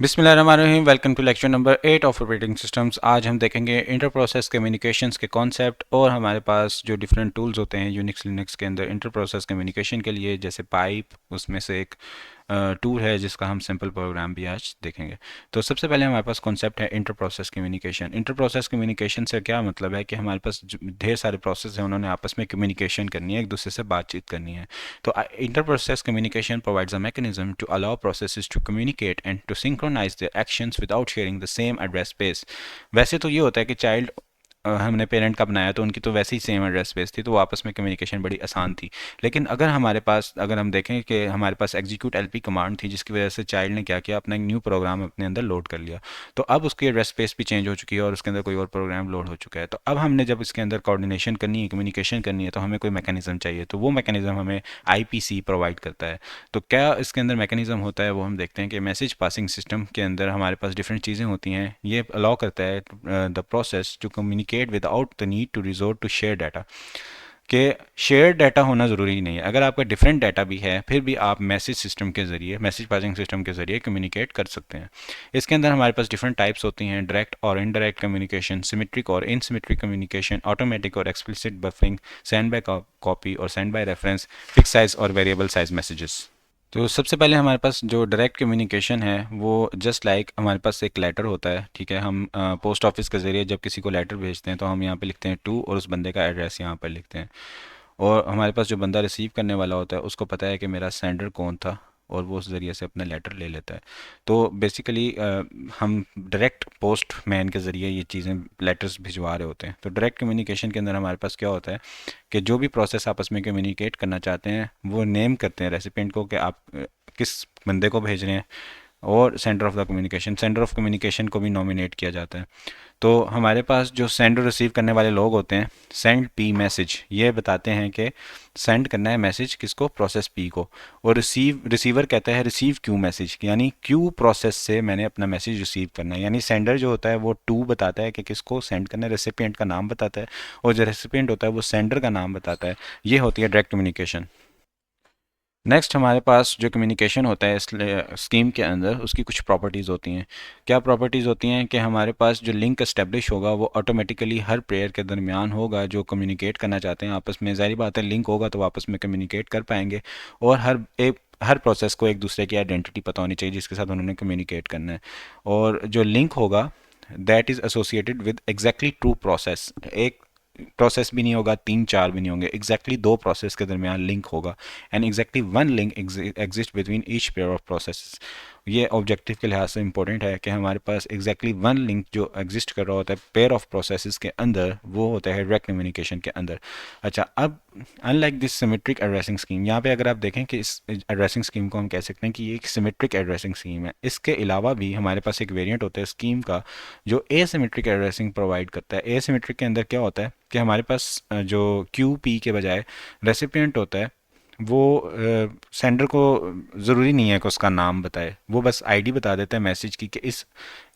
बिस्मिल्लाहिर्रहमानिर्रहीम। Welcome to lecture number 8 of operating systems. आज हम देखेंगे इंटर प्रोसेस कम्युनिकेशंस के कॉन्सेप्ट और हमारे पास जो डिफरेंट टूल्स होते हैं यूनिक्स लिनक्स के अंदर इंटर प्रोसेस कम्युनिकेशन के लिए, जैसे पाइप उसमें से एक टूल है जिसका हम सिंपल प्रोग्राम भी आज देखेंगे। तो सबसे पहले हमारे पास कॉन्सेप्ट है inter process communication. Inter process communication से क्या मतलब है कि हमारे पास ढेर सारे प्रोसेस हैं, उन्होंने आपस में कम्युनिकेशन करनी है, एक दूसरे से बातचीत करनी है। तो inter process communication provides a mechanism to allow processes to communicate and to synchronize their actions without sharing the same address space। वैसे तो ये होता है कि चाइल्ड हमने पेरेंट का बनाया तो उनकी तो वैसे ही सेम एड्रेस स्पेस थी, तो वो आपस में कम्युनिकेशन बड़ी आसान थी। लेकिन अगर हम देखें कि हमारे पास एग्जीक्यूट एलपी कमांड थी, जिसकी वजह से चाइल्ड ने क्या किया, अपना एक न्यू प्रोग्राम अपने अंदर लोड कर लिया। तो अब उसकी एड्रेस स्पेस भी चेंज हो चुकी है और उसके अंदर कोई और प्रोग्राम लोड हो चुका है। तो अब हमने जब इसके अंदर कोऑर्डिनेशन करनी है, कम्युनिकेशन करनी है, तो हमें कोई मैकेनिज्म चाहिए। तो वो मैकेनिज्म हमें आईपीसी प्रोवाइड करता है। तो क्या इसके अंदर मैकेनिज्म होता है वो हम देखते हैं कि मैसेज पासिंग सिस्टम के अंदर हमारे पास डिफरेंट चीज़ें होती हैं। ये अलाउ करता है the process to communicate without the need to resort to share data. कि शेयर डाटा होना ज़रूरी नहीं है, अगर आपका डिफरेंट डाटा भी है फिर भी आप मैसेज सिस्टम के ज़रिए, मैसेज पासिंग सिस्टम के ज़रिए कम्युनिकेट कर सकते हैं। इसके अंदर हमारे पास डिफरेंट टाइप्स होती हैं: डायरेक्ट और इनडायरेक्ट कम्युनिकेशन, सिमेट्रिक और इनसिमेट्रिक कम्युनिकेशन, ऑटोमेटिक और explicit buffering, send by copy और send by reference, fix size और वेरिएबल साइज मैसेजेस। तो सबसे पहले हमारे पास जो डायरेक्ट कम्युनिकेशन है वो जस्ट लाइक हमारे पास एक लेटर होता है, ठीक है। हम पोस्ट ऑफिस के ज़रिए जब किसी को लेटर भेजते हैं तो हम यहाँ पे लिखते हैं टू और उस बंदे का एड्रेस यहाँ पर लिखते हैं। और हमारे पास जो बंदा रिसीव करने वाला होता है उसको पता है कि मेरा सेंडर कौन था और वो उस ज़रिए से अपना लेटर ले लेता है। तो बेसिकली हम डायरेक्ट पोस्ट मैन के ज़रिए ये चीज़ें लेटर्स भिजवा रहे होते हैं। तो डायरेक्ट कम्युनिकेशन के अंदर हमारे पास क्या होता है कि जो भी प्रोसेस आपस में कम्युनिकेट करना चाहते हैं वो नेम करते हैं रेसिपिएंट को कि आप किस बंदे को भेज रहे हैं, और सेंटर ऑफ कम्युनिकेशन को भी नॉमिनेट किया जाता है। तो हमारे पास जो सेंड और रिसीव करने वाले लोग होते हैं, सेंड पी मैसेज ये बताते हैं कि सेंड करना है मैसेज किसको, प्रोसेस पी को। और रिसीवर कहता है रिसीव क्यू मैसेज, यानी क्यू प्रोसेस से मैंने अपना मैसेज रिसीव करना है। यानी सेंडर जो होता है वो टू बताता है कि किसको सेंड करना है, रेसिपिएंट का नाम बताता है, और जो रेसिपिएंट होता है वो सेंडर का नाम बताता है। ये होती है डायरेक्ट कम्युनिकेशन। नेक्स्ट हमारे पास जो कम्युनिकेशन होता है इस स्कीम के अंदर, उसकी कुछ प्रॉपर्टीज़ होती हैं। क्या प्रॉपर्टीज़ होती हैं कि हमारे पास जो लिंक इस्टेब्लिश होगा वो ऑटोमेटिकली हर पेयर के दरमियान होगा जो कम्युनिकेट करना चाहते हैं आपस में। ज़ाहिर बात है लिंक होगा तो आपस में कम्युनिकेट कर पाएंगे। और हर प्रोसेस को एक दूसरे की आइडेंटिटी पता होनी चाहिए जिसके साथ उन्होंने कम्युनिकेट करना है। और जो लिंक होगा that is associated with exactly true process. एक प्रोसेस भी नहीं होगा, तीन चार भी नहीं होंगे, एग्जैक्टली दो प्रोसेस के दरमियान लिंक होगा। And exactly one link exist between each pair of process. ये ऑब्जेक्टिव के लिहाज से इंपॉर्टेंट है कि हमारे पास एग्जैक्टली वन लिंक जो एग्जिस्ट कर रहा होता है पेयर ऑफ प्रोसेसेस के अंदर, वो होता है डायरेक्ट कम्युनिकेशन के अंदर। अच्छा, अब unlike this symmetric addressing scheme, यहाँ पे अगर आप देखें कि इस एड्रेसिंग स्कीम को हम कह सकते हैं कि ये एक सिमेट्रिक एड्रेसिंग स्कीम है। इसके अलावा भी हमारे पास एक वेरिएंट होता है स्कीम का जो एसिमेट्रिक एड्रेसिंग प्रोवाइड करता है। एसिमेट्रिक के अंदर क्या होता है कि हमारे पास जो क्यू पी के बजाय रेसिपिएंट होता है, वो सेंडर को ज़रूरी नहीं है कि उसका नाम बताए, वो बस आईडी बता देता है मैसेज की कि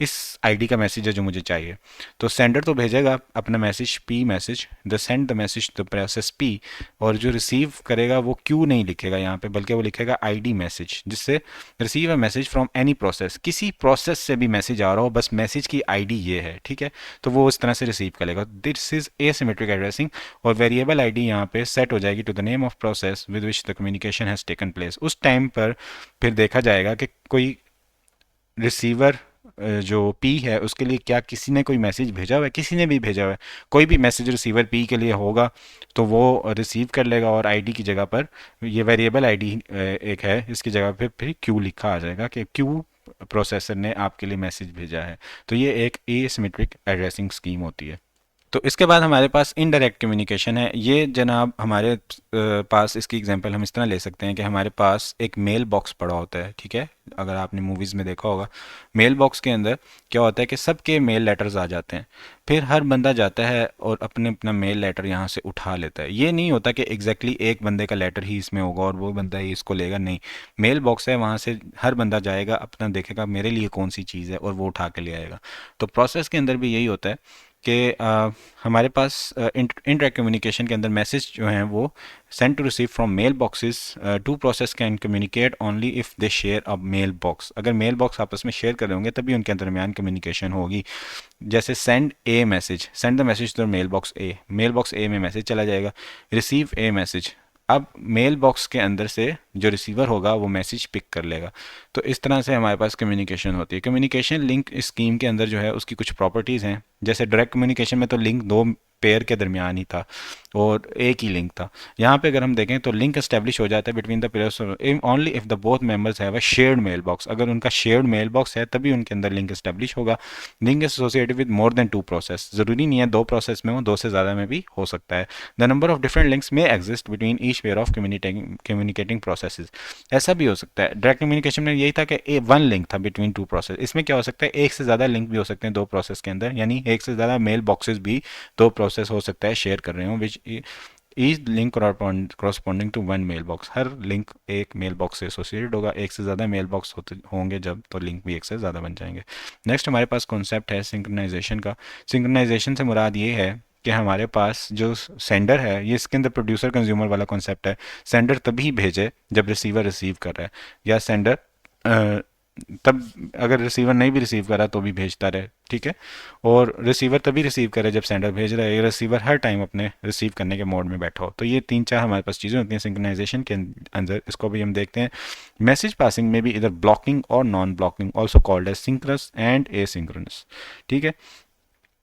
इस आईडी का मैसेज है जो मुझे चाहिए। तो सेंडर तो भेजेगा अपना message P message, the send the message the process P. और जो रिसीव करेगा वो क्यू नहीं लिखेगा यहाँ पे, बल्कि वो लिखेगा आईडी मैसेज, जिससे receive a message from any process, किसी प्रोसेस से भी मैसेज आ रहा हो बस मैसेज की आईडी ये है, ठीक है। तो वो उस तरह से रिसीव करेगा। This is asymmetric addressing. और वेरिएबल आईडी यहाँ पे सेट हो जाएगी to the name of process with which the communication has taken place. उस टाइम पर फिर देखा जाएगा कि कोई रिसीवर जो पी है उसके लिए क्या किसी ने कोई मैसेज भेजा हुआ है, किसी ने भी भेजा हुआ है, कोई भी मैसेज रिसीवर पी के लिए होगा तो वो रिसीव कर लेगा। और आईडी की जगह पर ये वेरिएबल आईडी एक है, इसकी जगह पे फिर क्यू लिखा आ जाएगा कि क्यू प्रोसेसर ने आपके लिए मैसेज भेजा है। तो ये एक एसिमेट्रिक एड्रेसिंग स्कीम होती है। तो इसके बाद हमारे पास इनडायरेक्ट कम्युनिकेशन है। ये जनाब हमारे पास इसकी एग्जांपल हम इस तरह ले सकते हैं कि हमारे पास एक मेल बॉक्स पड़ा होता है, ठीक है। अगर आपने मूवीज़ में देखा होगा, मेल बॉक्स के अंदर क्या होता है कि सबके मेल लेटर्स आ जाते हैं। फिर हर बंदा जाता है और अपने अपना मेल लेटर यहाँ से उठा लेता है। ये नहीं होता कि एग्जैक्टली एक बंदे का लेटर ही इसमें होगा और वो बंदा ही इसको लेगा, नहीं। मेल बॉक्स है, वहाँ से हर बंदा जाएगा, अपना देखेगा मेरे लिए कौन सी चीज़ है और वो उठा के ले आएगा। तो प्रोसेस के अंदर भी यही होता है कि हमारे पास इंटरैक्ट कम्युनिकेशन के अंदर मैसेज जो हैं वो send to receive from mailboxes, two process can communicate only if they share a mailbox. अगर मेल बॉक्स आपस में शेयर कर रहे होंगे तभी उनके दरमियान कम्युनिकेशन होगी। जैसे send a message, send the message to mailbox A में मैसेज चला जाएगा। रिसीव ए मैसेज, अब मेल बॉक्स के अंदर से जो रिसीवर होगा वो मैसेज पिक कर लेगा। तो इस तरह से हमारे पास कम्युनिकेशन होती है। कम्युनिकेशन लिंक स्कीम के अंदर जो है उसकी कुछ प्रॉपर्टीज़ हैं। जैसे डायरेक्ट कम्युनिकेशन में तो लिंक दो पेयर के दरमियान ही था और एक ही लिंक था। यहाँ पे अगर हम देखें तो लिंक एस्टेब्लिश हो जाता है between the pairs only if the both members have a shared mailbox. अगर उनका शेयर्ड मेल बॉक्स है तभी उनके अंदर लिंक एस्टेब्लिश होगा। Link associated with more than two process, ज़रूरी नहीं है दो प्रोसेस में हो, दो से ज़्यादा में भी हो सकता है। The number of different links may exist between each pair of communicating processes. ऐसा भी हो सकता है, डायरेक्ट कम्युनिकेशन में यही था कि वन लिंक था बिटवीन टू प्रोसेस। इसमें क्या हो सकता है, एक से ज़्यादा लिंक भी हो सकते हैं दो प्रोसेस के अंदर, यानी एक से ज़्यादा मेल बॉक्सेस भी दो प्रोसेस हो सकता है शेयर कर रहे हो, which each link corresponding to one mailbox. हर लिंक एक मेल बॉक्स से एसोसिएटेड होगा। एक से ज़्यादा मेल बॉक्स होते होंगे जब, तो लिंक भी एक से ज़्यादा बन जाएंगे। नेक्स्ट हमारे पास कॉन्सेप्ट है सिंक्रोनाइजेशन का। सिंक्रोनाइजेशन से मुराद ये है कि हमारे पास जो सेंडर है, ये इसके अंदर प्रोड्यूसर कंज्यूमर वाला कॉन्सेप्ट है। सेंडर तभी भेजे जब रिसीवर रिसीव कर रहा है, या सेंडर तब अगर रिसीवर नहीं भी रिसीव करा तो भी भेजता रहे, ठीक है। और रिसीवर तभी रिसीव करे जब सेंडर भेज रहा है, रिसीवर हर टाइम अपने रिसीव करने के मोड में बैठा हो। तो ये तीन चार हमारे पास चीज़ें होती हैं सिंक्रोनाइजेशन के अंदर। इसको भी हम देखते हैं। मैसेज पासिंग में भी इधर ब्लॉकिंग और non blocking, also called as synchronous and asynchronous, ठीक है।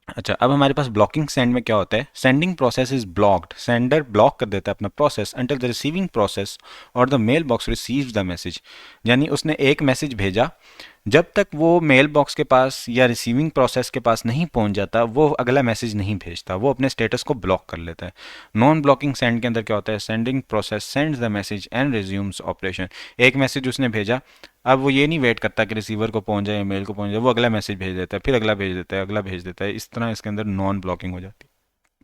अच्छा, अब हमारे पास ब्लॉकिंग सेंड में क्या होता है, sending process is blocked, sender block कर देता है अपना process until the receiving process और the mailbox receives the message. यानी उसने एक मैसेज भेजा, जब तक वो मेल बॉक्स के पास या रिसीविंग प्रोसेस के पास नहीं पहुंच जाता वो अगला मैसेज नहीं भेजता, वो अपने स्टेटस को ब्लॉक कर लेता है। नॉन ब्लॉकिंग सेंड के अंदर क्या होता है, sending process sends the message and resumes operation. एक मैसेज उसने भेजा, अब वो ये नहीं वेट करता कि रिसीवर को पहुंच जाए, मेल को पहुंच जाए, वो अगला मैसेज भेज देता है, फिर अगला भेज देता है, अगला भेज देता है। इस तरह इसके अंदर नॉन ब्लॉकिंग हो जाती है।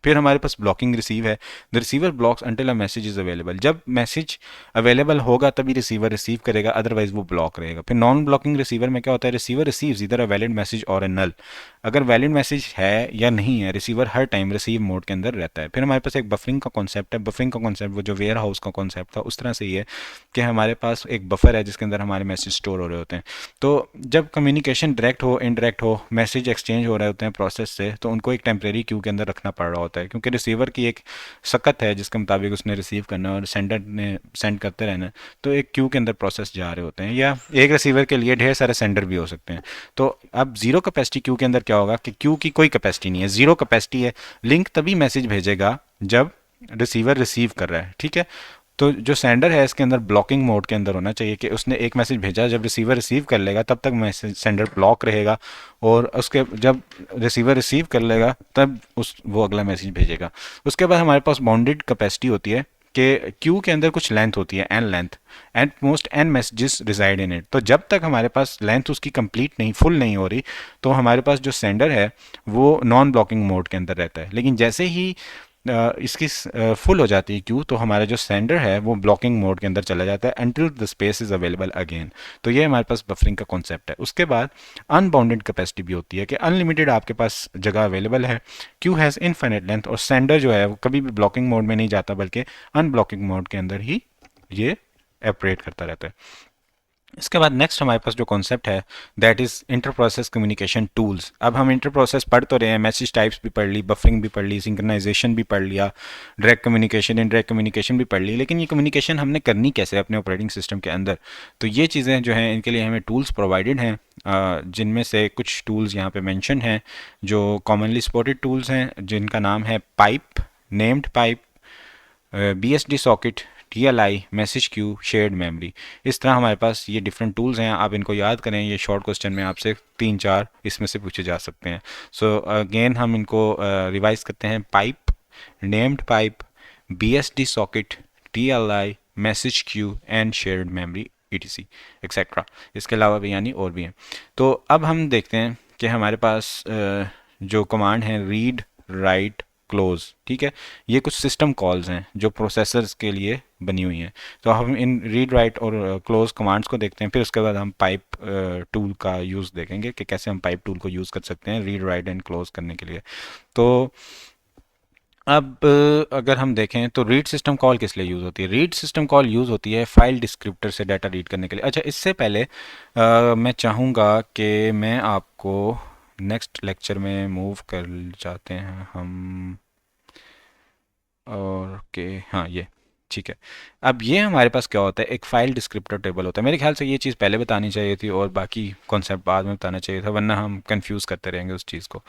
फिर हमारे पास ब्लॉकिंग रिसीव है। The receiver blocks until a message is available. जब मैसेज अवेलेबल होगा तभी रिसीवर रिसीव करेगा, अदरवाइज वो ब्लॉक रहेगा। फिर नॉन ब्लॉकिंग रिसीवर में क्या होता है, रिसीवर रिसीव्स इधर अ वैलिड मैसेज और ए नल। अगर वैलिड मैसेज है या नहीं है, रिसीवर हर टाइम रिसीव मोड के अंदर रहता है। फिर हमारे पास एक बफरिंग का कॉन्सेप्ट है। बफरिंग का कॉन्सेप्ट वो जो वेयर हाउस का कॉन्सेप्ट था उस तरह से ही है कि हमारे पास एक बफर है जिसके अंदर हमारे मैसेज स्टोर हो रहे होते हैं। तो जब कम्युनिकेशन डायरेक्ट हो इनडायरेक्ट हो, मैसेज एक्सचेंज हो रहे होते हैं प्रोसेस से, तो उनको एक टेम्प्रेरी क्यू के अंदर रखना पड़ रहा होता है, क्योंकि रिसीवर की एक सकत है जिसके मुताबिक उसने रिसीव करना है और सेंडर ने सेंड करते रहना है। तो एक क्यू के अंदर प्रोसेस जा रहे होते हैं, या एक रिसीवर के लिए ढेर सारे सेंडर भी हो सकते हैं। तो अब जीरो कैपेसिटी क्यू के अंदर क्या होगा कि क्यू की कोई कैपेसिटी नहीं है, जीरो कैपेसिटी है। लिंक तभी मैसेज भेजेगा जब रिसीवर रिसीव कर रहा है, ठीक है। तो जो सेंडर है इसके अंदर ब्लॉकिंग मोड के अंदर होना चाहिए कि उसने एक मैसेज भेजा, जब रिसीवर रिसीव कर लेगा तब तक मैसेज सेंडर ब्लॉक रहेगा, और उसके जब रिसीवर रिसीव कर लेगा तब वो अगला मैसेज भेजेगा। उसके बाद हमारे पास बाउंडेड कैपेसिटी होती है कि क्यू के अंदर कुछ लेंथ होती है, N length, at most N messages reside in it. तो जब तक हमारे पास लेंथ उसकी कंप्लीट नहीं, फुल नहीं हो रही, तो हमारे पास जो सेंडर है वो नॉन ब्लॉकिंग मोड के अंदर रहता है। लेकिन जैसे ही इसकी फुल हो जाती है क्यू, तो हमारा जो सेंडर है वो ब्लॉकिंग मोड के अंदर चला जाता है until the space is available again. तो ये हमारे पास बफरिंग का कॉन्सेप्ट है। उसके बाद अनबाउंडेड कैपेसिटी भी होती है कि अनलिमिटेड आपके पास जगह अवेलेबल है, क्यू हैज़ इनफाइनाइट लेंथ, और सेंडर जो है वो कभी भी ब्लॉकिंग मोड में नहीं जाता बल्कि अनब्लॉकिंग मोड के अंदर ही ये ऑपरेट करता रहता है। इसके बाद नेक्स्ट हमारे पास जो कॉन्सेप्ट है that is inter process communication tools. अब हम इंटर प्रोसेस पढ़ तो रहे हैं, मैसेज टाइप्स भी पढ़ ली, बफरिंग भी पढ़ ली, सिंक्रोनाइजेशन भी पढ़ लिया, डायरेक्ट कम्युनिकेशन इनडायरेक्ट कम्युनिकेशन भी पढ़ ली। लेकिन ये कम्युनिकेशन हमने करनी कैसे अपने ऑपरेटिंग सिस्टम के अंदर, तो ये चीज़ें जो हैं इनके लिए हमें टूल्स प्रोवाइडेड हैं, जिनमें से कुछ टूल्स यहाँ पे मेंशन हैं जो कॉमनली सपोर्टेड टूल्स हैं, जिनका नाम है pipe, named pipe, BSD socket, TLI, message queue, shared memory. इस तरह हमारे पास ये डिफरेंट टूल्स हैं। आप इनको याद करें, ये शॉर्ट क्वेश्चन में आपसे 3-4 इसमें से पूछे जा सकते हैं। सो अगेन हम इनको रिवाइज करते हैं। Pipe, named pipe, BSD socket, TLI, message queue and shared memory, ETC etcetera. इसके अलावा भी यानी और भी हैं। तो अब हम देखते हैं कि हमारे पास जो कमांड है रीड, राइट, क्लोज, ठीक है। ये कुछ सिस्टम कॉल्स हैं जो प्रोसेसर्स के लिए बनी हुई हैं। तो हम इन रीड राइट और क्लोज कमांड्स को देखते हैं, फिर उसके बाद हम पाइप टूल का यूज़ देखेंगे कि कैसे हम पाइप टूल को यूज़ कर सकते हैं रीड राइट एंड क्लोज करने के लिए। तो अब अगर हम देखें तो रीड सिस्टम कॉल किस लिए यूज़ होती है? रीड सिस्टम कॉल यूज़ होती है फाइल डिस्क्रिप्टर से डाटा रीड करने के लिए। अच्छा, इससे पहले मैं चाहूँगा कि मैं आपको नेक्स्ट लेक्चर में मूव कर जाते हैं हम, और ओके हाँ ये ठीक है। अब ये हमारे पास क्या होता है, एक फाइल डिस्क्रिप्टर टेबल होता है। मेरे ख्याल से ये चीज़ पहले बतानी चाहिए थी और बाकी कॉन्सेप्ट बाद में बताना चाहिए था, वरना हम कंफ्यूज करते रहेंगे उस चीज़ को।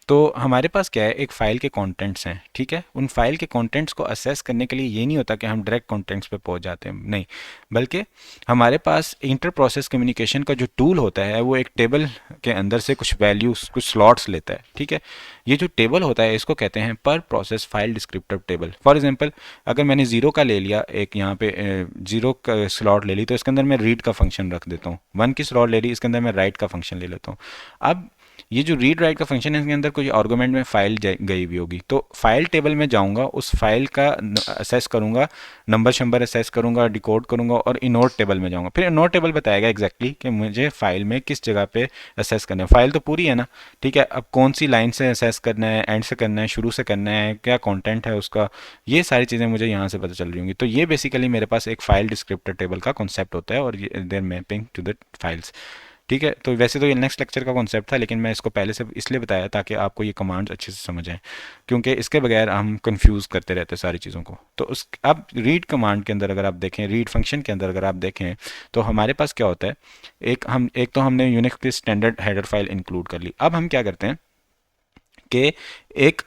तो हमारे पास क्या है, एक फ़ाइल के कंटेंट्स हैं, ठीक है। उन फाइल के कंटेंट्स को असेस करने के लिए ये नहीं होता कि हम डायरेक्ट कंटेंट्स पे पहुंच जाते हैं, नहीं, बल्कि हमारे पास इंटर प्रोसेस कम्युनिकेशन का जो टूल होता है वो एक टेबल के अंदर से कुछ वैल्यूज, कुछ स्लॉट्स लेता है, ठीक है। ये जो टेबल होता है इसको कहते हैं पर process file descriptive table. For example, अगर मैंने ज़ीरो का ले लिया, एक यहाँ पे ज़ीरो का स्लॉट ले ली, तो इसके अंदर मैं रीड का फंक्शन रख देता हूँ। वन की स्लॉट ले ली, इसके अंदर मैं राइट का फंक्शन ले लेता हूँ। अब ये जो रीड राइट का फंक्शन है इसके अंदर कोई आर्गुमेंट में फाइल गई हुई होगी, तो फाइल टेबल में जाऊंगा, उस फाइल का असेस करूंगा, नंबर शंबर असेस करूंगा, डिकोड करूंगा और इनोड टेबल में जाऊंगा। फिर इनोड टेबल बताएगा एग्जैक्टली कि मुझे फाइल में किस जगह पे असेस करना है। फाइल तो पूरी है ना, ठीक है। अब कौन सी लाइन से असेस करना है, एंड से करना है, शुरू से करना है, क्या कंटेंट है उसका, ये सारी चीज़ें मुझे यहाँ से पता चल रही होंगी। तो ये बेसिकली मेरे पास एक फाइल डिस्क्रिप्टर टेबल का कॉन्सेप्ट होता है और ये their mapping to the files, ठीक है। तो वैसे तो ये नेक्स्ट लेक्चर का कॉन्सेप्ट था, लेकिन मैं इसको पहले से इसलिए बताया ताकि आपको ये कमांड्स अच्छे से समझ आएं, क्योंकि इसके बगैर हम कंफ्यूज करते रहते हैं सारी चीज़ों को। तो उस अब रीड कमांड के अंदर अगर आप देखें, रीड फंक्शन के अंदर अगर आप देखें, तो हमारे पास क्या होता है, एक तो हमने यूनिक्स की स्टैंडर्ड हेडर फाइल इंक्लूड कर ली। अब हम क्या करते हैं कि एक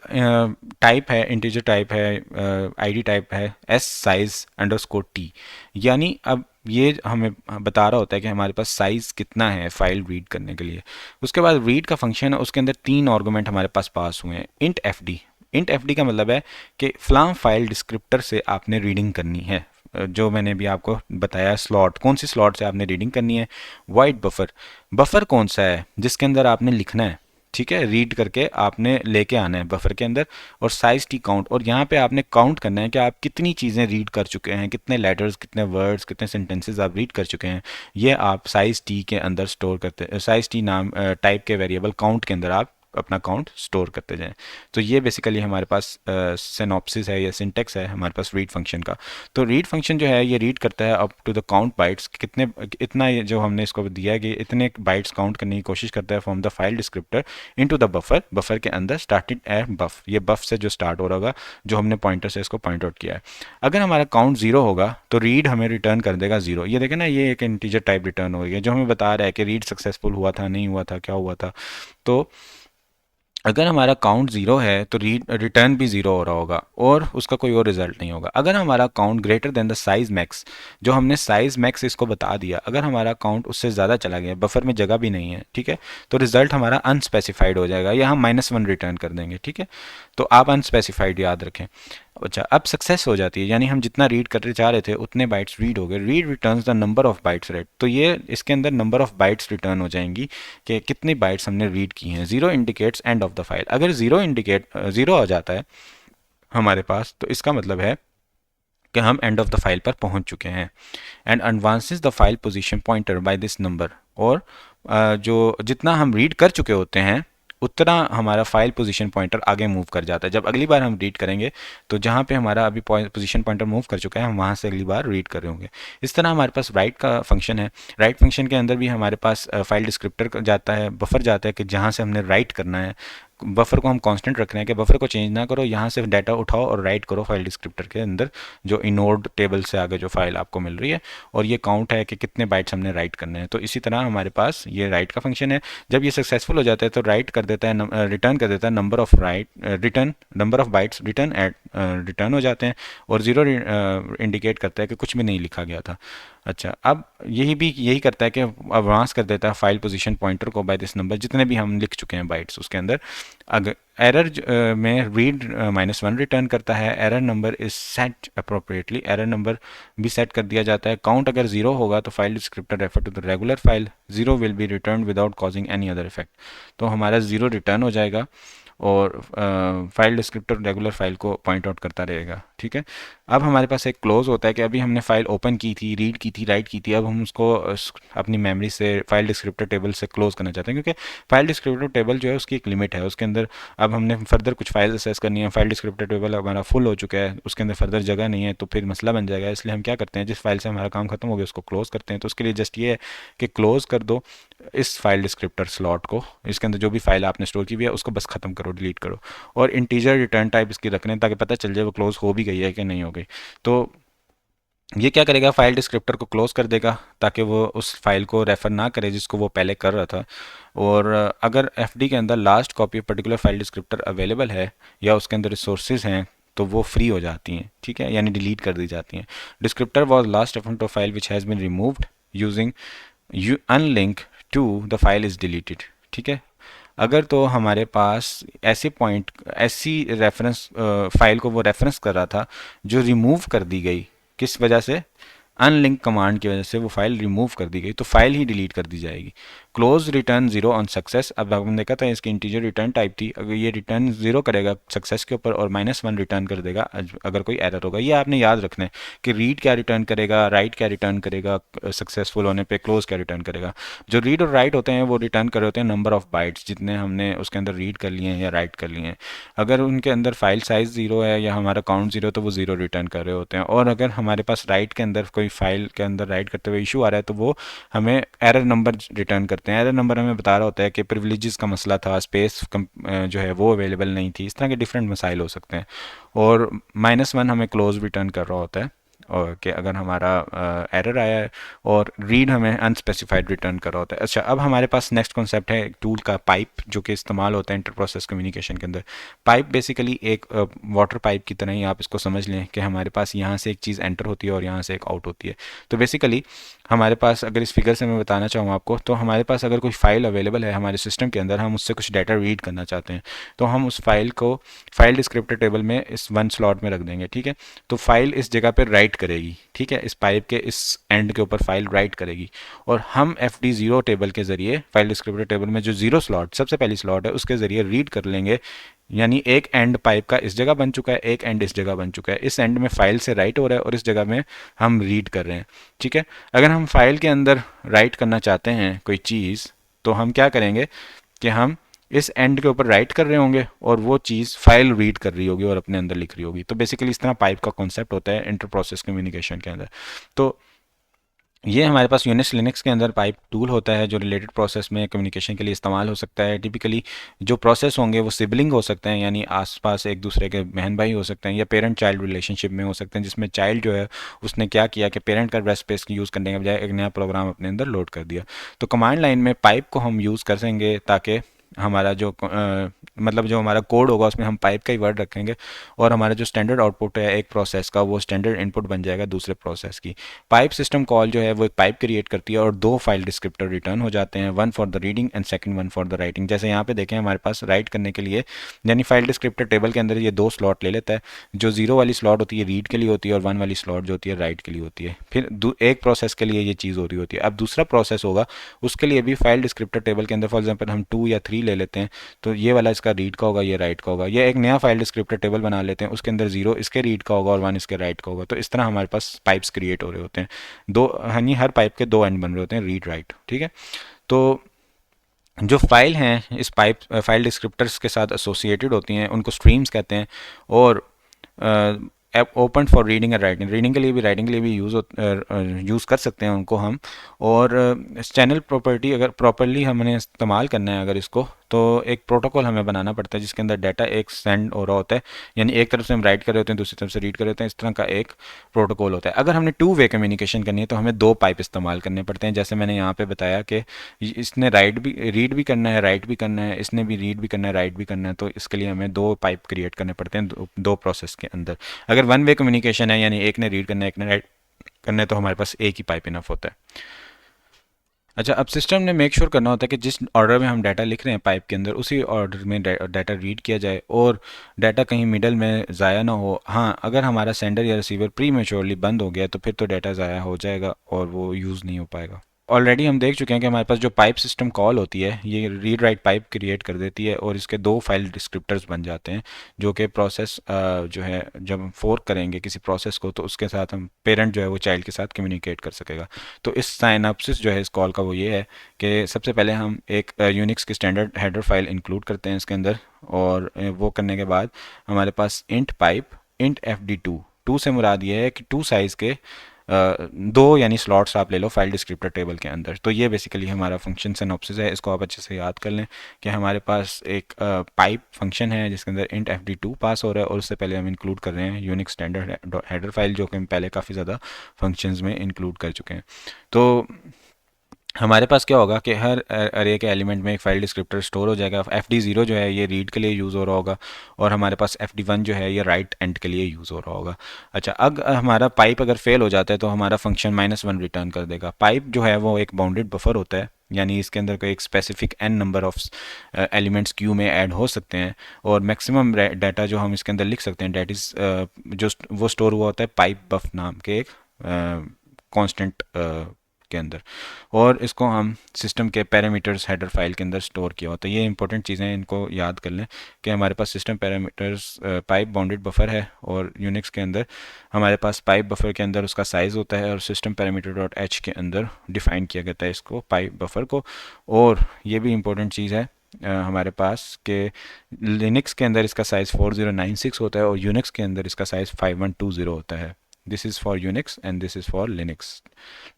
टाइप है, इंटीजर टाइप है, आईडी टाइप है एस साइज अंडरस्कोर टी, यानी अब ये हमें बता रहा होता है कि हमारे पास साइज़ कितना है फाइल रीड करने के लिए। उसके बाद रीड का फंक्शन है, उसके अंदर तीन आर्गुमेंट हमारे पास हुए हैं। Int F D, int F D का मतलब है कि फ्लाम फाइल डिस्क्रिप्टर से आपने रीडिंग करनी है, जो मैंने भी आपको बताया स्लॉट, कौन सी स्लॉट से आपने रीडिंग करनी है। वाइट बफर, बफर कौन सा है जिसके अंदर आपने लिखना है, ठीक है, रीड करके आपने लेके आना है बफर के अंदर। और साइज टी काउंट, और यहाँ पे आपने काउंट करना है कि आप कितनी चीज़ें रीड कर चुके हैं, कितने लेटर्स, कितने वर्ड्स, कितने सेंटेंसेस आप रीड कर चुके हैं। ये आप साइज टी के अंदर स्टोर करते, साइज टी नाम टाइप के वेरिएबल काउंट के अंदर आप अपना काउंट स्टोर करते जाएं। तो ये बेसिकली हमारे पास सिनॉप्सिस है या सिंटेक्स है हमारे पास रीड फंक्शन का। तो रीड फंक्शन जो है ये रीड करता है up to the count bytes, कितने, इतना जो हमने इसको दिया है कि इतने बाइट्स काउंट करने की कोशिश करता है from the file descriptor into the buffer, buffer के अंदर स्टार्टेड एट बफ, ये बफ से जो स्टार्ट हो रहा होगा, जो हमने पॉइंटर से इसको पॉइंट आउट किया है। अगर हमारा काउंट जीरो होगा तो रीड हमें रिटर्न कर देगा जीरो। ये देखें ना, ये एक इंटीजर टाइप रिटर्न हो गया जो हमें बता रहा है कि रीड सक्सेसफुल हुआ था, नहीं हुआ था, क्या हुआ था। तो अगर हमारा काउंट ज़ीरो है तो रिटर्न भी ज़ीरो हो रहा होगा और उसका कोई और रिजल्ट नहीं होगा। अगर हमारा count greater than the size max, जो हमने साइज मैक्स इसको बता दिया, अगर हमारा काउंट उससे ज़्यादा चला गया, बफर में जगह भी नहीं है, ठीक है, तो रिजल्ट हमारा अनस्पेसिफाइड हो जाएगा या हम -1 रिटर्न कर देंगे, ठीक है। तो आप अनस्पेसिफाइड याद रखें। अच्छा, अब सक्सेस हो जाती है, यानी हम जितना रीड करते चाह रहे थे उतने बाइट्स रीड हो गए। Read returns the number of bytes red, तो ये इसके अंदर नंबर ऑफ बाइट्स रिटर्न हो जाएंगी कि कितनी बाइट्स हमने रीड की हैं। Zero indicates end of the file, अगर जीरो आ जाता है हमारे पास, तो इसका मतलब है कि हम एंड ऑफ द फाइल पर पहुंच चुके हैं। And advances the file position pointer by this number, और जो जितना हम रीड कर चुके होते हैं उतना हमारा फाइल पोजीशन पॉइंटर आगे मूव कर जाता है। जब अगली बार हम रीड करेंगे तो जहाँ पे हमारा अभी पोजीशन पॉइंटर मूव कर चुका है, हम वहाँ से अगली बार रीड कर रहे होंगे। इस तरह हमारे पास राइट का फंक्शन है। राइट फंक्शन के अंदर भी हमारे पास फाइल डिस्क्रिप्टर जाता है, बफर जाता है कि जहाँ से हमने राइट करना है। बफर को हम कांस्टेंट रख रहे हैं कि बफर को चेंज ना करो, यहाँ से डाटा उठाओ और राइट करो फाइल डिस्क्रिप्टर के अंदर, जो इनोड टेबल से आगे जो फाइल आपको मिल रही है, और ये काउंट है कि कितने बाइट्स हमने राइट करने हैं। तो इसी तरह हमारे पास ये राइट का फंक्शन है। जब ये सक्सेसफुल हो जाता है तो राइट कर देता है, रिटर्न कर देता है number of return, number of bytes return return हो जाते हैं, और जीरो इंडिकेट करता है कि कुछ भी नहीं लिखा गया था। अच्छा, अब यही करता है कि एडवांस कर देता है फाइल पोजीशन पॉइंटर को बाय दिस नंबर, जितने भी हम लिख चुके हैं बाइट्स उसके अंदर। अगर एरर में रीड -1 रिटर्न करता है, error number is set appropriately, error number भी सेट कर दिया जाता है। काउंट अगर जीरो होगा तो file descriptor refer to the regular file, zero will be return without causing any other effect, तो हमारा जीरो रिटर्न हो जाएगा। और फाइल डिस्क्रिप्टर रेगुलर फाइल को पॉइंट आउट करता रहेगा। ठीक है, अब हमारे पास एक क्लोज होता है कि अभी हमने फाइल ओपन की थी, रीड की थी, राइट की थी, अब हम उसको अपनी मेमोरी से फाइल डिस्क्रिप्टर टेबल से क्लोज करना चाहते हैं, क्योंकि फाइल डिस्क्रिप्टर टेबल जो है उसकी एक लिमिट है, उसके अंदर अब हमने फर्दर कुछ फाइल असेस करनी है, फाइल डिस्क्रिप्टर टेबल हमारा फुल हो चुका है, उसके अंदर फर्दर जगह नहीं है, तो फिर मसला बन जाएगा। इसलिए हम क्या करते हैं, जिस फाइल से हमारा काम खत्म हो गया उसको क्लोज करते हैं। तो उसके लिए जस्ट ये है कि क्लोज कर दो इस फाइल डिस्क्रिप्टर स्लॉट को, इसके अंदर जो भी फाइल आपने स्टोर की हुई है उसको बस खत्म करो, डिलीट करो, और इंटीजर रिटर्न टाइप इसकी रखने ताकि पता चल जाए वो क्लोज हो भी गई है कि नहीं हो गई। तो ये क्या करेगा, फाइल डिस्क्रिप्टर को क्लोज कर देगा ताकि वो उस फाइल को रेफर ना करे जिसको वो पहले कर रहा था। और अगर एफडी के अंदर last copy particular file descriptor available है या उसके अंदर रिसोर्सेज हैं तो वो फ्री हो जाती हैं। ठीक है, यानी डिलीट कर दी जाती हैं। Descriptor was last reference of file which has been removed using you unlink to the file is deleted. ठीक है, अगर तो हमारे पास ऐसे पॉइंट ऐसी रेफरेंस फाइल को वो रेफरेंस कर रहा था जो रिमूव कर दी गई, किस वजह से, अनलिंक कमांड की वजह से वो फाइल रिमूव कर दी गई, तो फाइल ही डिलीट कर दी जाएगी। Close return zero on success, अब हमने देखा था इसकी इंटीजर रिटर्न टाइप थी, अगर ये रिटर्न जीरो करेगा सक्सेस के ऊपर और -1 रिटर्न कर देगा अगर कोई एरर होगा। ये आपने याद रखना है कि रीड क्या रिटर्न करेगा, राइट क्या रिटर्न करेगा सक्सेसफुल होने पे, क्लोज क्या रिटर्न करेगा। जो रीड और राइट होते हैं वो रिटर्न कर रहे होते हैं नंबर ऑफ बाइट्स, जितने हमने उसके अंदर रीड कर लिए हैं या राइट कर लिए हैं। अगर उनके अंदर फाइल साइज ज़ीरो है या हमारा काउंट ज़ीरो, तो वो ज़ीरो रिटर्न कर रहे होते हैं। और अगर हमारे पास राइट के अंदर कोई फाइल के अंदर राइट करते हुए इशू आ रहा है तो वो हमें एरर नंबर रिटर्न करते हैं। एरर नंबर हमें बता रहा होता है कि प्रिविलेजेस का मसला था, स्पेस जो है वो अवेलेबल नहीं थी, इस तरह के डिफरेंट मसाइल हो सकते हैं। और -1 हमें क्लोज रिटर्न कर रहा होता है, और कि अगर हमारा एरर आया है, और रीड हमें अनस्पेसिफाइड रिटर्न कर रहा होता है। अच्छा, अब हमारे पास नेक्स्ट कॉन्सेप्ट है एक टूल का, पाइप, जो कि इस्तेमाल होता है इंटर प्रोसेस कम्युनिकेशन के अंदर। पाइप बेसिकली एक वाटर पाइप की तरह ही आप इसको समझ लें कि हमारे पास यहाँ से एक चीज़ एंटर होती है और यहाँ से एक आउट होती है। तो बेसिकली हमारे पास, अगर इस फिगर से मैं बताना चाहूँ आपको, तो हमारे पास अगर कोई फाइल अवेलेबल है हमारे सिस्टम के अंदर, हम उससे कुछ डाटा रीड करना चाहते हैं, तो हम उस फाइल को फाइल डिस्क्रिप्टर टेबल में इस वन स्लॉट में रख देंगे। ठीक है, तो फाइल इस जगह पर राइट करेगी। ठीक है, इस पाइप के इस एंड के ऊपर फाइल राइट करेगी, और हम एफ डी ज़ीरो टेबल के ज़रिए, फाइल डिस्क्रिप्टर टेबल में जो ज़ीरो स्लॉट सबसे पहली स्लॉट है उसके ज़रिए रीड कर लेंगे। यानी एक एंड पाइप का इस जगह बन चुका है, एक एंड इस जगह बन चुका है, इस एंड में फाइल से राइट हो रहा है और इस जगह में हम रीड कर रहे हैं। ठीक है, अगर हम फाइल के अंदर राइट करना चाहते हैं कोई चीज़, तो हम क्या करेंगे कि हम इस एंड के ऊपर राइट कर रहे होंगे और वो चीज़ फाइल रीड कर रही होगी और अपने अंदर लिख रही होगी। तो बेसिकली इस तरह पाइप का कॉन्सेप्ट होता है इंटर प्रोसेस कम्युनिकेशन के अंदर। तो ये हमारे पास यूनिक्स लिनक्स के अंदर पाइप टूल होता है जो रिलेटेड प्रोसेस में कम्युनिकेशन के लिए इस्तेमाल हो सकता है। टिपिकली जो प्रोसेस होंगे वो सिबलिंग हो सकते हैं, यानी आसपास एक दूसरे के बहन भाई हो सकते हैं, या पेरेंट चाइल्ड रिलेशनशिप में हो सकते हैं, जिसमें चाइल्ड जो है उसने क्या किया कि पेरेंट का एड्रेस स्पेस यूज़ करने के बजाय एक नया प्रोग्राम अपने अंदर लोड कर दिया। तो कमांड लाइन में पाइप को हम यूज़ कर सकेंगे ताकि हमारा जो मतलब जो हमारा कोड होगा उसमें हम पाइप का ही वर्ड रखेंगे, और हमारा जो स्टैंडर्ड आउटपुट है एक प्रोसेस का वो स्टैंडर्ड इनपुट बन जाएगा दूसरे प्रोसेस की। पाइप सिस्टम कॉल जो है वो एक पाइप क्रिएट करती है और दो फाइल डिस्क्रिप्टर रिटर्न हो जाते हैं, one for the reading and second one for the writing. जैसे यहाँ पे देखें हमारे पास राइट करने के लिए, यानी फाइल डिस्क्रिप्टर टेबल के अंदर ये दो स्लॉट ले लेता है, जो जीरो वाली स्लॉट होती है रीड के लिए होती है और वन वाली स्लॉट जो होती है राइट के लिए होती है। फिर एक प्रोसेस के लिए ये चीज़ हो रही होती है। अब दूसरा प्रोसेस होगा उसके लिए भी फाइल डिस्क्रिप्टर टेबल के अंदर फॉर एग्जाम्पल हम 2 या 3 ले लेते हैं, तो ये वाला इसका रीड का होगा, ये राइट का होगा। ये एक नया फाइल डिस्क्रिप्टर टेबल बना लेते हैं, उसके अंदर 0 इसके रीड का होगा और 1 इसके राइट का होगा। तो इस तरह हमारे पास पाइप्स क्रिएट हो रहे होते हैं, दो, यानी हर पाइप के दो एंड बन रहे होते हैं, रीड राइट। ठीक है, तो जो फाइल हैं इस पाइप फाइल डिस्क्रिप्टर्स के साथ एसोसिएटेड होती हैं उनको स्ट्रीम्स कहते हैं, और open for reading and writing, reading के लिए भी राइटिंग के लिए भी यूज़ कर सकते हैं उनको हम। और चैनल प्रॉपर्टी अगर प्रॉपरली हमने इस्तेमाल करना है अगर इसको, तो एक प्रोटोकॉल हमें बनाना पड़ता है जिसके अंदर डाटा एक सेंड हो रहा होता है, यानी एक तरफ से हम राइट कर रहे होते हैं दूसरी तरफ से रीड कर रहे होते हैं, इस तरह का एक प्रोटोकॉल होता है। अगर हमने टू वे कम्युनिकेशन करनी है तो हमें दो पाइप इस्तेमाल करने पड़ते हैं, जैसे मैंने यहाँ पे बताया कि इसने रीड भी करना है, राइट भी करना है, इसने भी रीड भी करना है, राइट भी करना है, तो इसके लिए हमें दो पाइप क्रिएट करने पड़ते हैं दो प्रोसेस के अंदर। अगर वन वे कम्युनिकेशन है, यानी एक ने रीड करना है एक ने राइट करना है, तो हमारे पास एक ही पाइप इनफ होता है। अच्छा, अब सिस्टम ने मेक श्योर करना होता है कि जिस ऑर्डर में हम डाटा लिख रहे हैं पाइप के अंदर उसी ऑर्डर में डाटा रीड किया जाए और डाटा कहीं मिडल में ज़ाया ना हो। हाँ, अगर हमारा सेंडर या रिसीवर प्री मेच्योरली बंद हो गया तो फिर तो डाटा ज़ाया हो जाएगा और वो यूज़ नहीं हो पाएगा। ऑलरेडी हम देख चुके हैं कि हमारे पास जो पाइप सिस्टम कॉल होती है ये रीड राइट पाइप क्रिएट कर देती है और इसके दो फाइल डिस्क्रिप्टर्स बन जाते हैं जो कि प्रोसेस जो है जब हम फोर्क करेंगे किसी प्रोसेस को तो उसके साथ हम पेरेंट जो है वो चाइल्ड के साथ कम्युनिकेट कर सकेगा। तो इस साइनॉप्सिस जो है इस कॉल का वो ये है कि सबसे पहले हम एक यूनिक्स की स्टैंडर्ड हेडर फाइल इंक्लूड करते हैं इसके अंदर, और वो करने के बाद हमारे पास int pipe int F D two से मुराद ये है कि टू साइज़ के दो यानी स्लॉट्स आप ले लो फाइल डिस्क्रिप्टर टेबल के अंदर। तो ये बेसिकली हमारा फंक्शन सिनॉप्सिस है, इसको आप अच्छे से याद कर लें कि हमारे पास एक पाइप फंक्शन है जिसके अंदर इंट एफ डी टू पास हो रहा है और उससे पहले हम इंक्लूड कर रहे हैं यूनिक स्टैंडर्ड हेडर फाइल जो कि हम पहले काफ़ी ज़्यादा फंक्शंस में इंक्लूड कर चुके हैं। तो हमारे पास क्या होगा कि हर अरे के एलिमेंट में एक फाइल डिस्क्रिप्टर स्टोर हो जाएगा। एफ डी ज़ीरो जो है ये रीड के लिए यूज़ हो रहा होगा और हमारे पास एफ डी वन जो है ये राइट एंड के लिए यूज़ हो रहा होगा। अच्छा, अगर हमारा पाइप अगर फेल हो जाता है तो हमारा फंक्शन -1 रिटर्न कर देगा। पाइप जो है वो एक बाउंडेड बफर होता है, यानी इसके अंदर कोई एक specific N number of elements queue में ऐड हो सकते हैं और मैक्सिमम डाटा जो हम इसके अंदर लिख सकते हैं डेट इज़ जो वो स्टोर हुआ होता है पाइप बफ नाम के एक कांस्टेंट के अंदर, और इसको हम सिस्टम के पैरामीटर्स हेडर फाइल के अंदर स्टोर किया होता है। ये इंपॉर्टेंट चीज़ें हैं, इनको याद कर लें कि हमारे पास system parameters pipe bounded buffer है और यूनिक्स के अंदर हमारे पास पाइप बफर के अंदर उसका साइज़ होता है और सिस्टम पैरामीटर डॉट एच के अंदर डिफाइन किया गया है इसको पाइप बफर को। और ये भी इंपॉर्टेंट चीज़ है हमारे पास कि लिनक्स के अंदर इसका साइज़ 4096 होता है और यूनिक्स के अंदर इसका साइज़ 5120 होता है। This is for Unix and this is for Linux.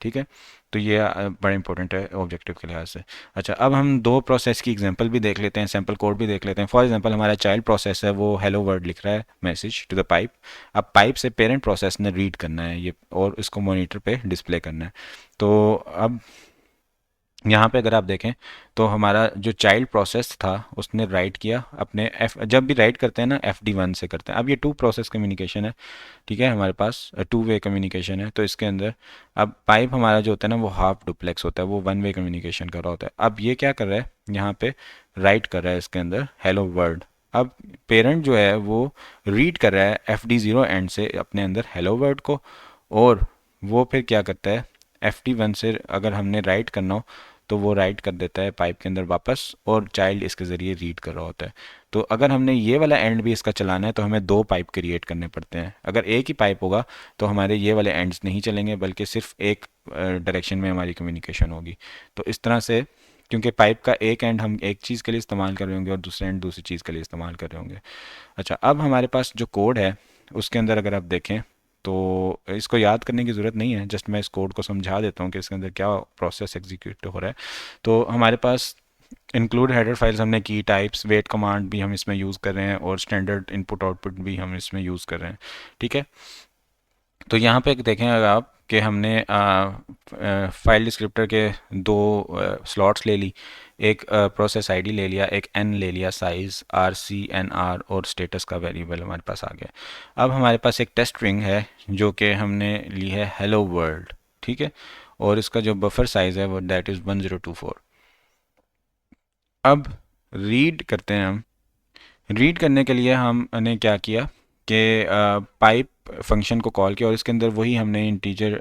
ठीक है, तो ये बड़ा इंपॉर्टेंट है ऑब्जेक्टिव के लिहाज से। अच्छा, अब हम दो प्रोसेस की एग्जांपल भी देख लेते हैं, सैम्पल कोड भी देख लेते हैं। फॉर एग्जांपल हमारा चाइल्ड प्रोसेस है वो हेलो वर्ड लिख रहा है मैसेज टू द पाइप। अब पाइप से पेरेंट प्रोसेस ने रीड करना है ये और इसको मॉनिटर पे डिस्प्ले करना है। तो अब यहाँ पे अगर आप देखें तो हमारा जो चाइल्ड प्रोसेस था उसने राइट किया अपने एफ, जब भी राइट करते हैं ना एफ डी वन से करते हैं। अब ये टू प्रोसेस कम्युनिकेशन है, ठीक है, हमारे पास टू वे कम्युनिकेशन है। तो इसके अंदर अब पाइप हमारा जो होता है ना वो हाफ डुप्लेक्स होता है, वो वन वे कम्युनिकेशन कर रहा होता है। अब ये क्या कर रहा है यहाँ पे राइट कर रहा है इसके अंदर हेलो वर्ड। अब पेरेंट जो है वो रीड कर रहा है एफ डी ज़ीरो एंड से अपने अंदर हेलो वर्ड को, और वो फिर क्या करता है एफ डी वन से अगर हमने राइट करना हो तो वो राइट कर देता है पाइप के अंदर वापस और चाइल्ड इसके ज़रिए रीड कर रहा होता है। तो अगर हमने ये वाला एंड भी इसका चलाना है तो हमें दो पाइप क्रिएट करने पड़ते हैं। अगर एक ही पाइप होगा तो हमारे ये वाले एंड्स नहीं चलेंगे बल्कि सिर्फ एक डायरेक्शन में हमारी कम्युनिकेशन होगी। तो इस तरह से क्योंकि पाइप का एक एंड हम एक चीज़ के लिए इस्तेमाल कर रहे होंगे और दूसरे एंड दूसरी चीज़ के लिए इस्तेमाल कर रहे होंगे। अच्छा, अब हमारे पास जो कोड है उसके अंदर अगर आप देखें तो इसको याद करने की ज़रूरत नहीं है, जस्ट मैं इस कोड को समझा देता हूँ कि इसके अंदर क्या प्रोसेस एग्जीक्यूट हो रहा है। तो हमारे पास इंक्लूड हेडर फाइल्स हमने की, टाइप्स वेट कमांड भी हम इसमें यूज़ कर रहे हैं और स्टैंडर्ड इनपुट आउटपुट भी हम इसमें यूज़ कर रहे हैं। ठीक है, तो यहाँ पे देखें अगर आप कि हमने फाइल डिस्क्रिप्टर के दो स्लॉट्स ले ली, एक प्रोसेस आईडी ले लिया, एक एन ले लिया, size R C N R और स्टेटस का वेरिएबल हमारे पास आ गया। अब हमारे पास एक टेस्ट स्ट्रिंग है जो कि हमने ली है हेलो वर्ल्ड, ठीक है, और इसका जो बफर साइज़ है वो दैट इज़ 1024। अब रीड करते हैं हम। रीड करने के लिए हमने क्या किया कि पाइप फंक्शन को कॉल किया और इसके अंदर वही हमने इंटीजर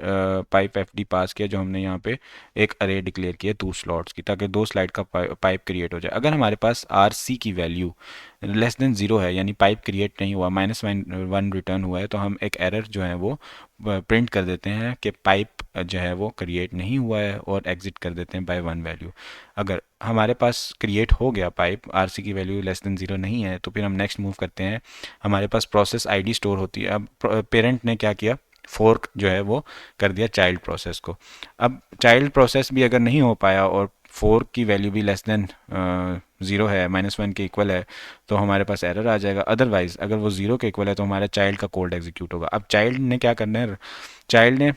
पाइप एफ डी पास किया जो हमने यहाँ पे एक अरे डिक्लेयर किया टू स्लॉट्स की, ताकि दो स्लाइड का पाइप क्रिएट हो जाए। अगर हमारे पास आर सी की वैल्यू लेस देन ज़ीरो है यानी पाइप क्रिएट नहीं हुआ, -1 रिटर्न हुआ है, तो हम एक एरर जो है वो प्रिंट कर देते हैं कि पाइप जो है वो क्रिएट नहीं हुआ है और एग्जिट कर देते हैं बाय वन वैल्यू। अगर हमारे पास क्रिएट हो गया पाइप, आर सी की वैल्यू लेस देन ज़ीरो नहीं है, तो फिर हम नेक्स्ट मूव करते हैं। हमारे पास प्रोसेस आईडी स्टोर होती है। अब पेरेंट ने क्या किया, फोर्क जो है वो कर दिया चाइल्ड प्रोसेस को। अब चाइल्ड प्रोसेस भी अगर नहीं हो पाया और फोर्क की वैल्यू भी लेस देन ज़ीरो है, -1 के इक्वल है, तो हमारे पास एरर आ जाएगा। अदरवाइज अगर वो ज़ीरो के इक्वल है तो हमारा चाइल्ड का कोड एग्जीक्यूट होगा। अब चाइल्ड ने क्या करना है, चाइल्ड ने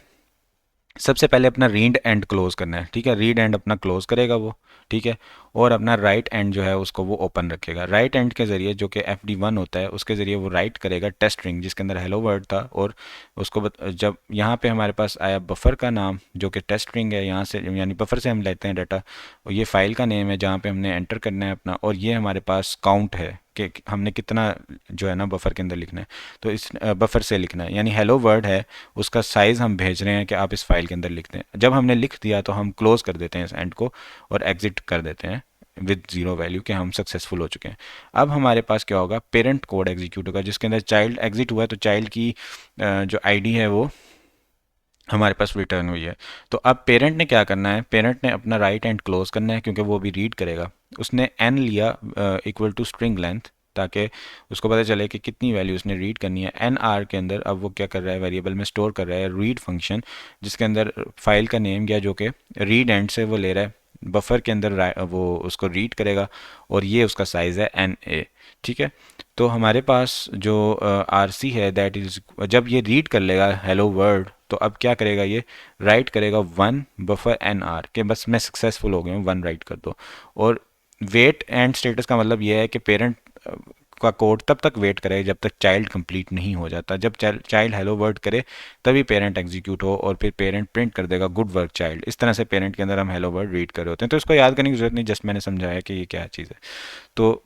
सबसे पहले अपना रीड एंड क्लोज करना है, ठीक है, रीड एंड अपना क्लोज करेगा वो, ठीक है, और अपना राइट एंड जो है उसको वो ओपन रखेगा। राइट एंड के ज़रिए जो कि FD1 होता है उसके ज़रिए वो राइट करेगा टेस्ट स्ट्रिंग जिसके अंदर हेलो वर्ड था, और उसको जब यहाँ पे हमारे पास आया बफर का नाम जो कि टेस्ट स्ट्रिंग है, यहाँ से यानी बफर से हम लेते हैं डाटा, और ये फाइल का नेम है जहाँ पे हमने एंटर करना है अपना, और ये हमारे पास काउंट है कि हमने कितना जो है ना बफर के अंदर लिखना है। तो इस बफर से लिखना है, यानी हेलो वर्ड है उसका साइज़ हम भेज रहे हैं कि आप इस फाइल के अंदर लिखते हैं। जब हमने लिख दिया तो हम क्लोज कर देते हैं इस एंड को और एग्जिट कर देते हैं विद ज़ीरो वैल्यू कि हम सक्सेसफुल हो चुके हैं। अब हमारे पास क्या होगा, पेरेंट कोड एग्जीक्यूट होगा जिसके अंदर चाइल्ड एग्जिट हुआ है, तो चाइल्ड की जो आईडी है वो हमारे पास रिटर्न हुई है। तो अब पेरेंट ने क्या करना है, पेरेंट ने अपना राइट एंड क्लोज करना है क्योंकि वो भी रीड करेगा। उसने एन लिया इक्वल टू स्ट्रिंग लेंथ, ताकि उसको पता चले कि कितनी वैल्यू उसने रीड करनी है। एन आर के अंदर अब वो क्या कर रहा है, वेरिएबल में स्टोर कर रहा है रीड फंक्शन जिसके अंदर फाइल का नेम गया जो कि रीड एंड से वो ले रहा है, बफर के अंदर वो उसको रीड करेगा, और ये उसका साइज़ है एन ए। ठीक है, तो हमारे पास जो आर सी है दैट इज, जब ये रीड कर लेगा हेलो वर्ड तो अब क्या करेगा, ये राइट करेगा वन बफर एन आर के, बस मैं सक्सेसफुल हो गया हूँ, वन राइट कर दो। और वेट एंड स्टेटस का मतलब ये है कि पेरेंट का कोड तब तक वेट करे जब तक चाइल्ड कंप्लीट नहीं हो जाता। जब चाइल्ड हेलो वर्ड करे तभी पेरेंट एग्जीक्यूट हो, और फिर पेरेंट प्रिंट कर देगा गुड वर्क चाइल्ड। इस तरह से पेरेंट के अंदर हम हेलो वर्ड रीड कर रहे होते हैं। तो इसको याद करने की जरूरत नहीं, जस्ट मैंने समझाया कि ये क्या चीज़ है। तो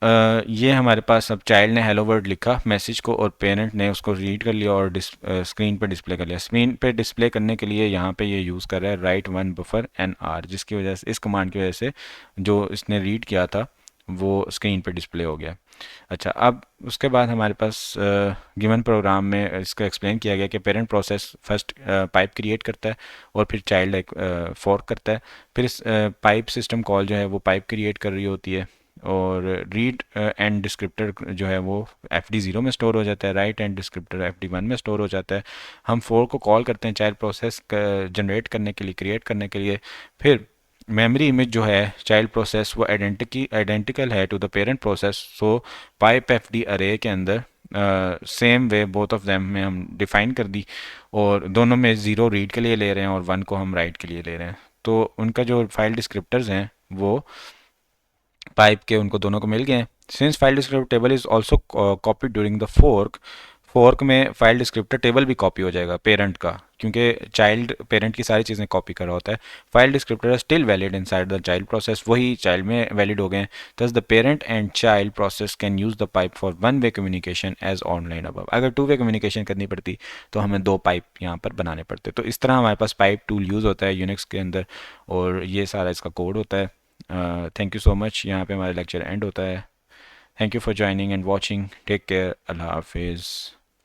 ये हमारे पास अब चाइल्ड ने हेलो वर्ड लिखा मैसेज को, और पेरेंट ने उसको रीड कर लिया और स्क्रीन पर डिस्प्ले कर लिया। स्क्रीन पे डिस्प्ले करने के लिए यहाँ पे ये यूज़ कर रहा है write one buffer N R, जिसकी वजह से, इस कमांड की वजह से जो इसने रीड किया था वो स्क्रीन पे डिस्प्ले हो गया। अच्छा, अब उसके बाद हमारे पास गिवन प्रोग्राम में इसका एक्सप्लेन किया गया कि parent process first pipe create करता है और फिर चाइल्ड एक फोर्क करता है। फिर इस पाइप सिस्टम कॉल जो है वो पाइप क्रिएट कर रही होती है, और रीड एंड डिस्क्रिप्टर जो है वो FD0 में स्टोर हो जाता है, राइट एंड डिस्क्रिप्टर FD1 में स्टोर हो जाता है। हम फोर को कॉल करते हैं चाइल्ड प्रोसेस जनरेट करने के लिए, क्रिएट करने के लिए। फिर मेमोरी इमेज जो है चाइल्ड प्रोसेस वो आइडेंटिकल है to the parent process, so pipe FD array के अंदर same way both of them में हम डिफाइन कर दी, और दोनों में ज़ीरो रीड के लिए ले रहे हैं और वन को हम राइट के लिए ले रहे हैं। तो उनका जो फाइल डिस्क्रिप्टर्स हैं वो पाइप के उनको दोनों को मिल गए। Since file descriptor table is also copied during the fork, fork में फाइल डिस्क्रिप्टर टेबल भी कॉपी हो जाएगा पेरेंट का, क्योंकि चाइल्ड पेरेंट की सारी चीज़ें कॉपी कर रहा होता है। File descriptor still valid inside the child process, वही चाइल्ड में वैलिड हो गए। Thus the parent and child process can use the pipe for one way communication as online above. अगर टू वे कम्युनिकेशन करनी पड़ती तो हमें दो पाइप यहाँ पर बनाने पड़ते। तो इस तरह हमारे पास पाइप टूल यूज़ होता है यूनिक्स के अंदर, और ये सारा इसका कोड होता है। थैंक यू सो मच, यहाँ पे हमारा लेक्चर एंड होता है। Thank you for joining and watching, take care, अल्लाह हाफिज़।